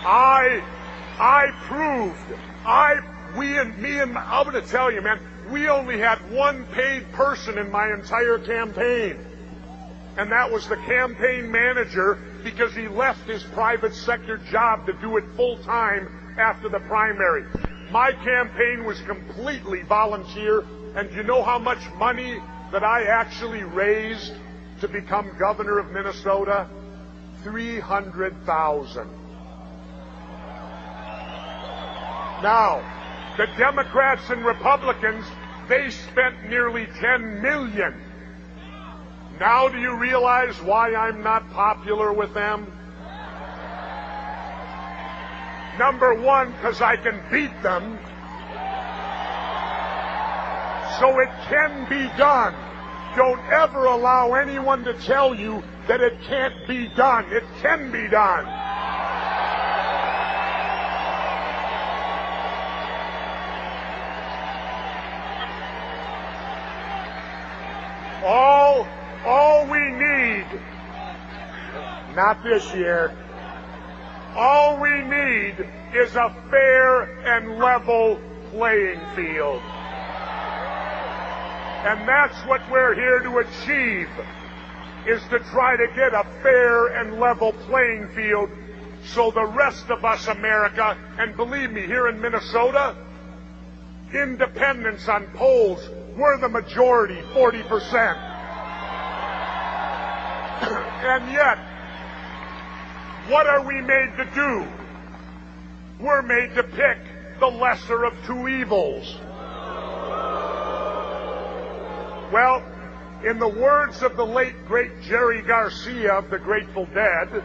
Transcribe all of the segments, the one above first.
I proved, I'm going to tell you, man, we only had one paid person in my entire campaign. And that was the campaign manager, because he left his private sector job to do it full time after the primary. My campaign was completely volunteer, and do you know how much money that I actually raised to become governor of Minnesota? $300,000. Now, the Democrats and Republicans, they spent nearly $10 million. Now do you realize why I'm not popular with them? Number one, because I can beat them. So it can be done. Don't ever allow anyone to tell you that it can't be done. It can be done. All we need, not this year, all we need is a fair and level playing field. And that's what we're here to achieve, is to try to get a fair and level playing field so the rest of us, America, and believe me, here in Minnesota, independents on polls, we're the majority, 40%. And yet, what are we made to do? We're made to pick the lesser of two evils. Well, in the words of the late, great Jerry Garcia of the Grateful Dead,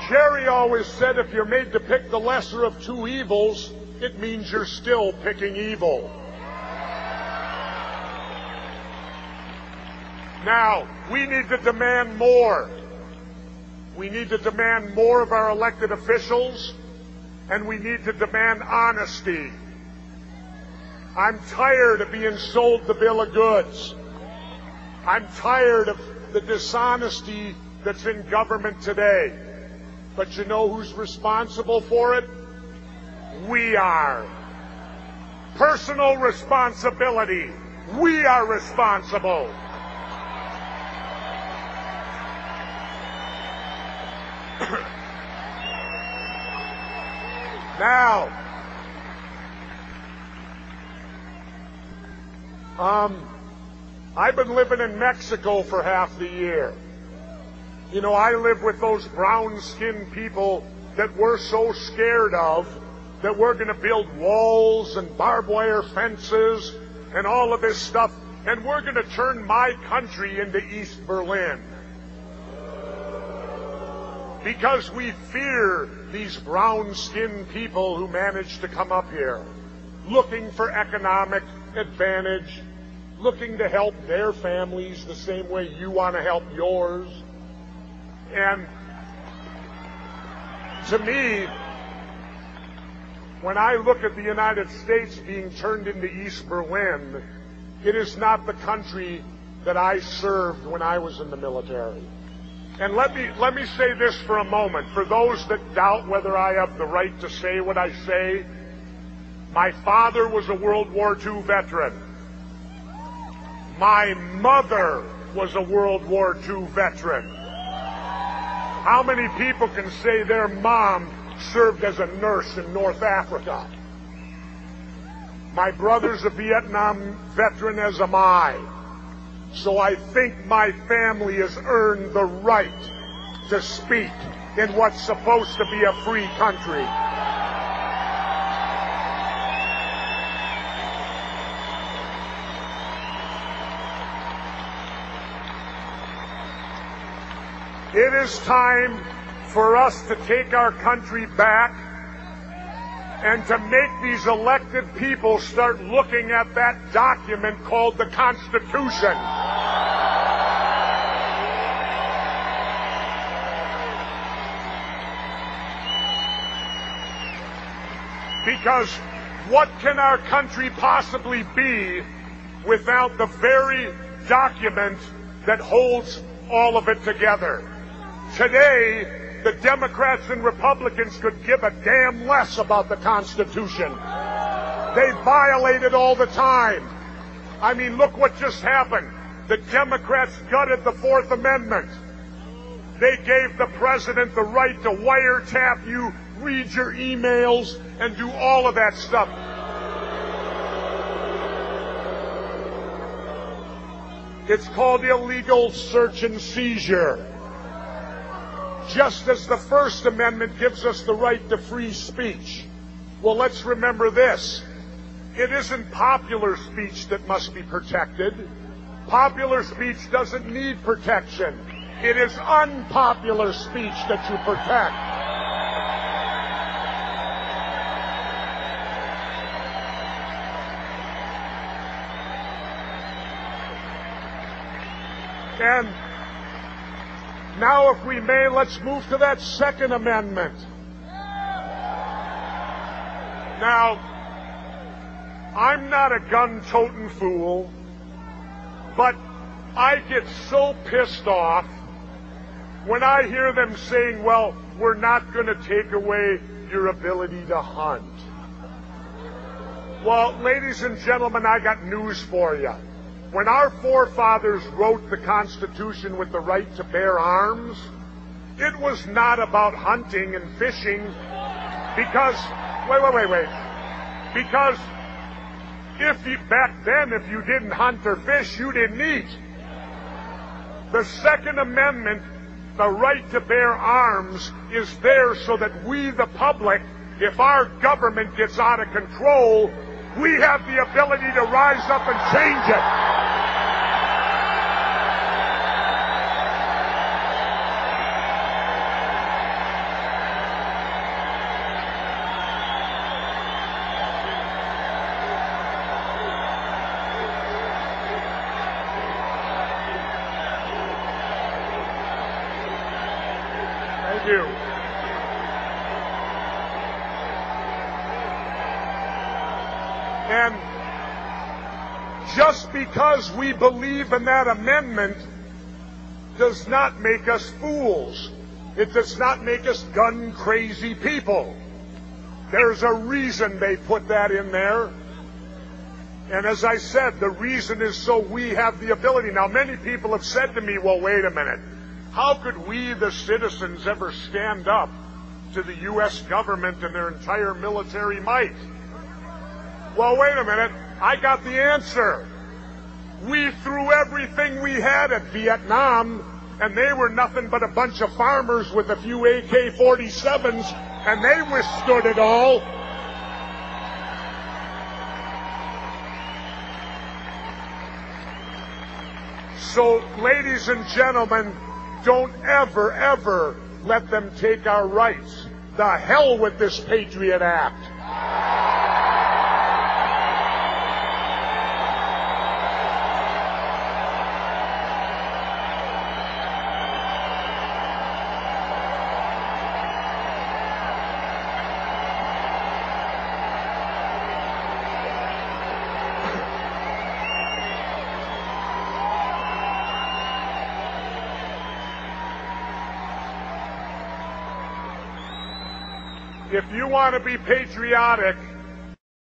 Jerry always said if you're made to pick the lesser of two evils, it means you're still picking evil. Now, we need to demand more. We need to demand more of our elected officials, and we need to demand honesty. I'm tired of being sold the bill of goods. I'm tired of the dishonesty that's in government today. But you know who's responsible for it? We are. Personal responsibility. We are responsible. Now, I've been living in Mexico for half the year. You know, I live with those brown-skinned people that we're so scared of that we're going to build walls and barbed wire fences and all of this stuff, and we're going to turn my country into East Berlin. Because we fear these brown-skinned people who manage to come up here, looking for economic advantage, looking to help their families the same way you want to help yours. And to me, when I look at the United States being turned into East Berlin, it is not the country that I served when I was in the military. And let me say this for a moment. For those that doubt whether I have the right to say what I say, my father was a World War II veteran. My mother was a World War II veteran. How many people can say their mom served as a nurse in North Africa? My brother's a Vietnam veteran, as am I. So I think my family has earned the right to speak in what's supposed to be a free country. It is time for us to take our country back and to make these elected people start looking at that document called the Constitution. Because what can our country possibly be without the very document that holds all of it together? Today, the Democrats and Republicans could give a damn less about the Constitution. They violate it all the time. I mean, look what just happened. The Democrats gutted the Fourth Amendment. They gave the president the right to wiretap you, read your emails, and do all of that stuff. It's called illegal search and seizure. Just as the First Amendment gives us the right to free speech. Well, let's remember this. It isn't popular speech that must be protected. Popular speech doesn't need protection. It is unpopular speech that you protect. And now, if we may, let's move to that Second Amendment. Now, I'm not a gun-toting fool, but I get so pissed off when I hear them saying, well, we're not going to take away your ability to hunt. Well, ladies and gentlemen, I got news for you. When our forefathers wrote the Constitution with the right to bear arms, it was not about hunting and fishing because, wait. Because back then, if you didn't hunt or fish, you didn't eat. The Second Amendment, the right to bear arms, is there so that we, the public, if our government gets out of control, we have the ability to rise up and change it. Thank you. And just because we believe in that amendment does not make us fools. It does not make us gun-crazy people. There's a reason they put that in there. And as I said, the reason is so we have the ability. Now, many people have said to me, well, wait a minute. How could we, the citizens, ever stand up to the U.S. government and their entire military might? Well, wait a minute. I got the answer. We threw everything we had at Vietnam, and they were nothing but a bunch of farmers with a few AK-47s, and they withstood it all. So, ladies and gentlemen, don't ever, ever let them take our rights. The hell with this Patriot Act. If you want to be patriotic,